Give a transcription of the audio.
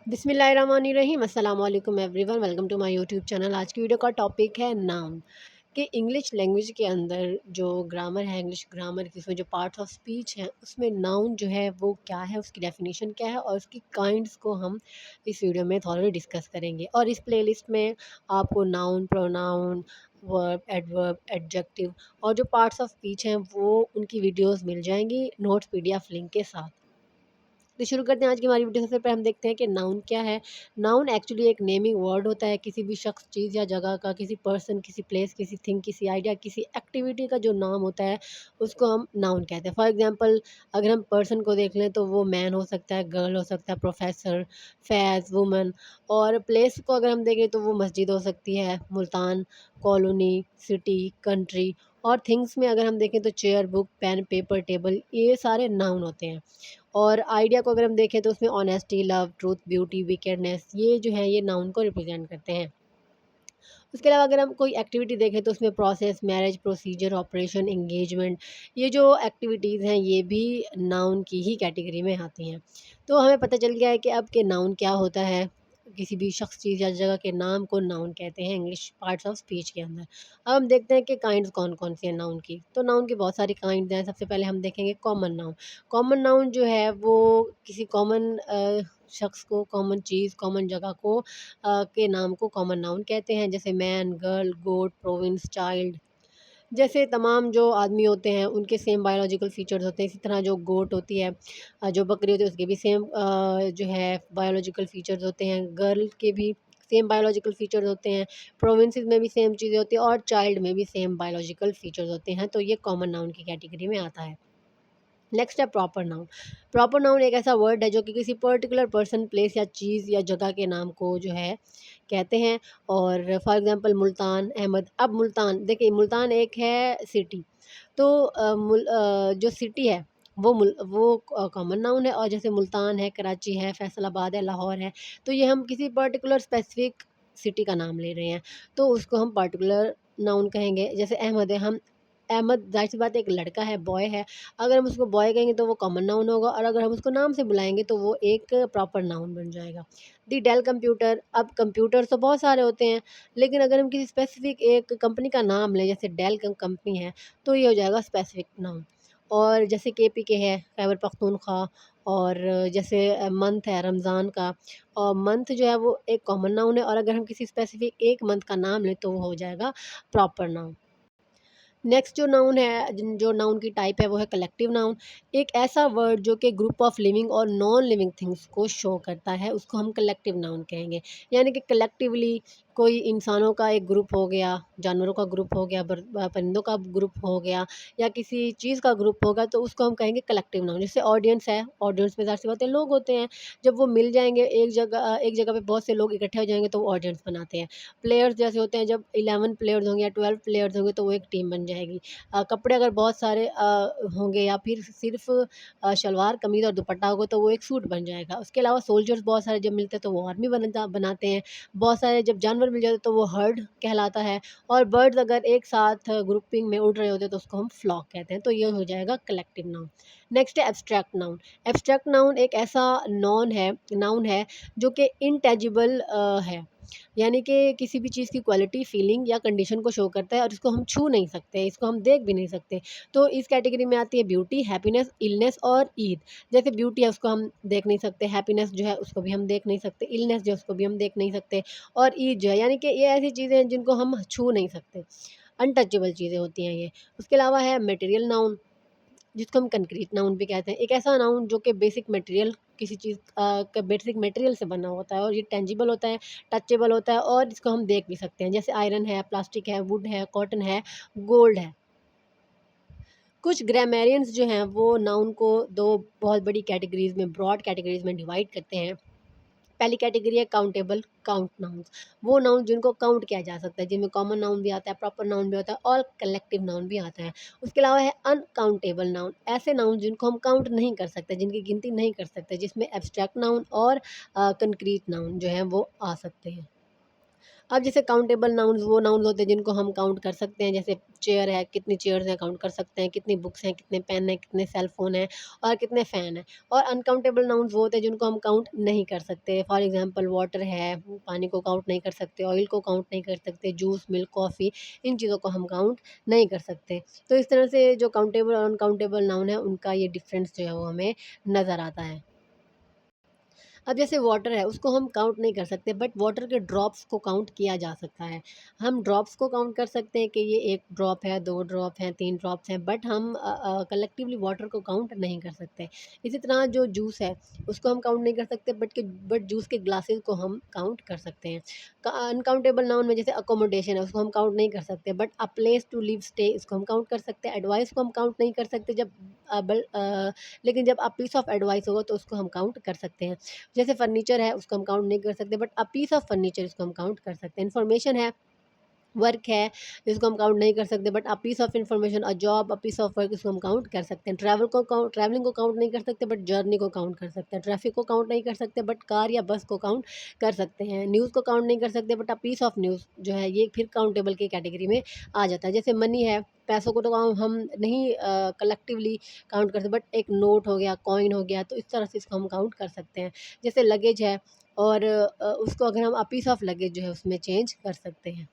बिस्मिल्लाहिर्रहमानिर्रहीम अस्सलाम वालेकुम everyone, welcome to my YouTube channel. आज की वीडियो का टॉपिक है नाउन कि इंग्लिश लैंग्वेज के अंदर जो ग्रामर है, इंग्लिश ग्रामर की उसमें जो पार्ट्स ऑफ स्पीच हैं उसमें नाउन जो है वो क्या है, उसकी डेफिनेशन क्या है और उसकी काइंड्स को हम इस वीडियो में थोड़ा डिस्कस करेंगे। और इस प्लेलिस्ट में आपको noun, pronoun, verb, adverb, adjective और जो पार्ट्स ऑफ स्पीच हैं वो उनकी वीडियोस मिल जाएंगी नोट्स पीडीएफ लिंक के साथ। तो शुरू करते हैं आज की हमारी वीडियो। सबसे पहले हम देखते हैं कि नाउन क्या है। नाउन एक्चुअली एक नेमिंग वर्ड होता है किसी भी शख्स, चीज़ या जगह का, किसी पर्सन, किसी प्लेस, किसी थिंग, किसी आइडिया, किसी एक्टिविटी का जो नाम होता है उसको हम नाउन कहते हैं। फॉर एग्जांपल अगर हम पर्सन को देख लें तो वो मैन हो सकता है, गर्ल हो सकता है, प्रोफेसर, फैज़, वुमन। और प्लेस को अगर हम देखें तो वो मस्जिद हो सकती है, मुल्तान, कॉलोनी, सिटी, कंट्री। और थिंग्स में अगर हम देखें तो chair, book, pen, paper, table, ये सारे नाउन होते हैं। और आइडिया को अगर हम देखें तो उसमें honesty, love, truth, beauty, wickedness, ये जो है ये नाउन को रिप्रेजेंट करते हैं। उसके अलावा अगर हम कोई एक्टिविटी देखें तो उसमें process, marriage, procedure, operation, engagement, ये जो एक्टिविटीज़ हैं ये भी नाउन की ही कैटेगरी में आती हैं। तो हमें पता चल गया है कि अब के नाउन क्या होता है। किसी भी शख्स, चीज़ या जगह के नाम को नाउन कहते हैं इंग्लिश पार्ट्स ऑफ स्पीच के अंदर। अब हम देखते हैं कि काइंड्स कौन-कौन सी हैं नाउन की। तो नाउन की बहुत सारी काइंड्स हैं। सबसे पहले हम देखेंगे कॉमन नाउन। कॉमन नाउन जो है वो किसी कॉमन शख्स को, कॉमन चीज़, कॉमन जगह को के नाम को कॉमन नाउन कहते हैं। जैसे मैन, गर्ल, गोट, प्रोविंस, चाइल्ड। जैसे तमाम जो आदमी होते हैं उनके सेम बायोलॉजिकल फीचर्स होते हैं, इसी तरह जो गोट होती है, जो बकरी होती है उसके भी सेम जो है बायोलॉजिकल फीचर्स होते हैं। गर्ल के भी सेम बायोलॉजिकल फीचर्स होते हैं। प्रोविंसेस में भी सेम चीज़ें होती हैं और चाइल्ड में भी सेम बायोलॉजिकल फीचर्स होते हैं। तो ये कॉमन नाउन की कैटेगरी में आता है। नेक्स्ट है प्रॉपर नाउन। प्रॉपर नाउन एक ऐसा वर्ड है जो कि किसी पर्टिकुलर पर्सन, प्लेस या चीज़ या जगह के नाम को जो है कहते हैं। और फॉर एग्जांपल मुल्तान, अहमद। अब मुल्तान देखिए, मुल्तान एक है सिटी। तो जो सिटी है वो कॉमन नाउन है। और जैसे मुल्तान है, कराची है, फैसलाबाद है, लाहौर है। तो ये हम किसी पर्टिकुलर स्पेसिफिक सिटी का नाम ले रहे हैं तो उसको हम पर्टिकुलर नाउन कहेंगे। जैसे अहमद है, हम अहमद ज़ाहिर-सी बात है एक लड़का है, बॉय है। अगर हम उसको बॉय कहेंगे तो वो कॉमन नाउन होगा और अगर हम उसको नाम से बुलाएँगे तो वो एक प्रॉपर नाउन बन जाएगा। दी डेल कंप्यूटर। अब कंप्यूटर तो बहुत सारे होते हैं, लेकिन अगर हम किसी स्पेसिफ़िक एक कंपनी का नाम लें, जैसे डेल कंपनी है, तो ये हो जाएगा स्पेसिफ़िक नाउन। और जैसे केपीके है, खैबर पख्तूनख्वा। और जैसे मंथ है रमज़ान का। और मंथ जो है वो एक कॉमन नाउन है और अगर हम किसी स्पेसिफ़िक एक मंथ का नाम लें तो वो हो जाएगा प्रॉपर नाउन। नेक्स्ट जो नाउन है, जो नाउन की टाइप है वो है कलेक्टिव नाउन। एक ऐसा वर्ड जो कि ग्रुप ऑफ लिविंग और नॉन लिविंग थिंग्स को शो करता है उसको हम कलेक्टिव नाउन कहेंगे। यानी कि कलेक्टिवली कोई इंसानों का एक ग्रुप हो गया, जानवरों का ग्रुप हो गया, परिंदों का ग्रुप हो गया या किसी चीज़ का ग्रुप होगा तो उसको हम कहेंगे कलेक्टिव नाउन। जैसे ऑडियंस है, ऑडियंस में ज़ाहिर-सी बात है लोग होते हैं। जब वो मिल जाएँगे एक जगह पे बहुत से लोग इकट्ठे हो जाएँगे तो वो ऑडियंस बनाते हैं। प्लेयर्स जैसे होते हैं, जब 11 प्लेयर्स होंगे या 12 प्लेयर्स होंगे तो वो एक टीम बन जाएगी। कपड़े अगर बहुत सारे होंगे या फिर सिर्फ़ शलवार कमीज़ और दुपट्टा होगा तो वो एक सूट बन जाएगा। उसके अलावा सोल्जर्स बहुत सारे जब मिलते हैं तो वो आर्मी बनाते हैं। बहुत सारे जब जानवर मिल जाते हैं तो वो हर्ड कहलाता है। और बर्ड्स अगर एक साथ ग्रुपिंग में उड़ रहे होते हैं तो उसको हम फ्लॉक कहते हैं। तो ये हो जाएगा कलेक्टिव नाउन। नेक्स्ट है एब्स्ट्रैक्ट नाउन। एब्स्ट्रैक्ट नाउन एक ऐसा नाउन है जो कि इनटैजिबल है। यानी कि किसी भी चीज़ की क्वालिटी, फीलिंग या कंडीशन को शो करता है और इसको हम छू नहीं सकते, इसको हम देख भी नहीं सकते। तो इस कैटेगरी में आती है ब्यूटी, हैप्पीनेस, इलनेस और ईद। जैसे ब्यूटी है उसको हम देख नहीं सकते, हैप्पीनेस जो है उसको भी हम देख नहीं सकते, इलनेस जो है उसको भी हम देख नहीं सकते और ईद जो है यानी कि ये ऐसी चीज़ें हैं जिनको हम छू नहीं सकते। अनटचेबल चीज़ें होती हैं ये। उसके अलावा है मटेरियल नाउन, जिसको हम कंक्रीट नाउन भी कहते हैं। एक ऐसा नाउन जो कि बेसिक मटेरियल, किसी चीज़ का बेसिक मटेरियल से बना होता है और ये टेंजिबल होता है, टचेबल होता है और इसको हम देख भी सकते हैं। जैसे आयरन है, प्लास्टिक है, वुड है, कॉटन है, गोल्ड है। कुछ ग्रामेरियंस जो हैं वो नाउन को 2 बहुत बड़ी कैटेगरीज़ में, ब्रॉड कैटेगरीज़ में डिवाइड करते हैं। पहली कैटेगरी है काउंटेबल काउंट नाउन्स। वो नाउन जिनको काउंट किया जा सकता है, जिनमें कॉमन नाउन भी आता है, प्रॉपर नाउन भी होता है और कलेक्टिव नाउन भी आता है। उसके अलावा है अनकाउंटेबल नाउन, ऐसे नाउन जिनको हम काउंट नहीं कर सकते, जिनकी गिनती नहीं कर सकते, जिसमें एब्स्ट्रैक्ट नाउन और कंक्रीट नाउन जो है वो आ सकते हैं। अब जैसे काउंटेबल नाउन्स वो नाउन्स होते हैं जिनको हम काउंट कर सकते हैं, जैसे चेयर है, कितनी चेयर्स हैं काउंट कर सकते हैं, कितनी बुक्स हैं, कितने पेन हैं, कितने सेल फ़ोन हैं और कितने फ़ैन हैं। और अनकाउंटेबल नाउन्स वो होते हैं जिनको हम काउंट नहीं कर सकते। फॉर एग्ज़ाम्पल वाटर है, पानी को काउंट नहीं कर सकते, ऑयल को काउंट नहीं कर सकते, जूस, मिल्क, कॉफ़ी, इन चीज़ों को हम काउंट नहीं कर सकते। तो इस तरह से जो काउंटेबल और अनकाउंटेबल नाउन है उनका ये डिफ़रेंस जो है वो हमें नज़र आता है। अब जैसे वाटर है उसको हम काउंट नहीं कर सकते, बट वाटर के ड्रॉप्स को काउंट किया जा सकता है। हम ड्रॉप्स को काउंट कर सकते हैं कि ये 1 ड्रॉप है, 2 ड्रॉप हैं, 3 ड्रॉप्स हैं, बट हम कलेक्टिवली वाटर को काउंट नहीं कर सकते। इसी तरह जो जूस है उसको हम काउंट नहीं कर सकते, बट जूस के ग्लासेस को हम काउंट कर सकते हैं। अनकाउंटेबल नाउन में जैसे अकोमोडेशन है उसको हम काउंट नहीं कर सकते, but a place to live stay इसको हम काउंट कर सकते हैं। एडवाइस को हम काउंट नहीं कर सकते, लेकिन जब अ पीस ऑफ एडवाइस होगा तो उसको हम काउंट कर सकते हैं। जैसे फर्नीचर है उसको हम काउंट नहीं कर सकते, but a piece of furniture इसको हम काउंट कर सकते हैं। इन्फॉर्मेशन है, वर्क है, इसको हम काउंट नहीं कर सकते, but a piece of information, a job, a piece of work इसको हम काउंट कर सकते हैं। ट्रैवलिंग को काउंट नहीं कर सकते, बट जर्नी को काउंट कर सकते हैं। ट्रैफिक को काउंट नहीं कर सकते, बट कार या बस को काउंट कर सकते हैं। न्यूज़ को काउंट नहीं कर सकते, but a piece of news जो है ये फिर काउंटेबल की कैटेगरी में आ जाता है। जैसे मनी है, पैसों को तो हम नहीं कलेक्टिवली काउंट कर सकते, बट एक नोट हो गया, कॉइन हो गया, तो इस तरह से इसको हम काउंट कर सकते हैं। जैसे लगेज है, और उसको अगर हम अ पीस ऑफ लगेज जो है उसमें चेंज कर सकते हैं।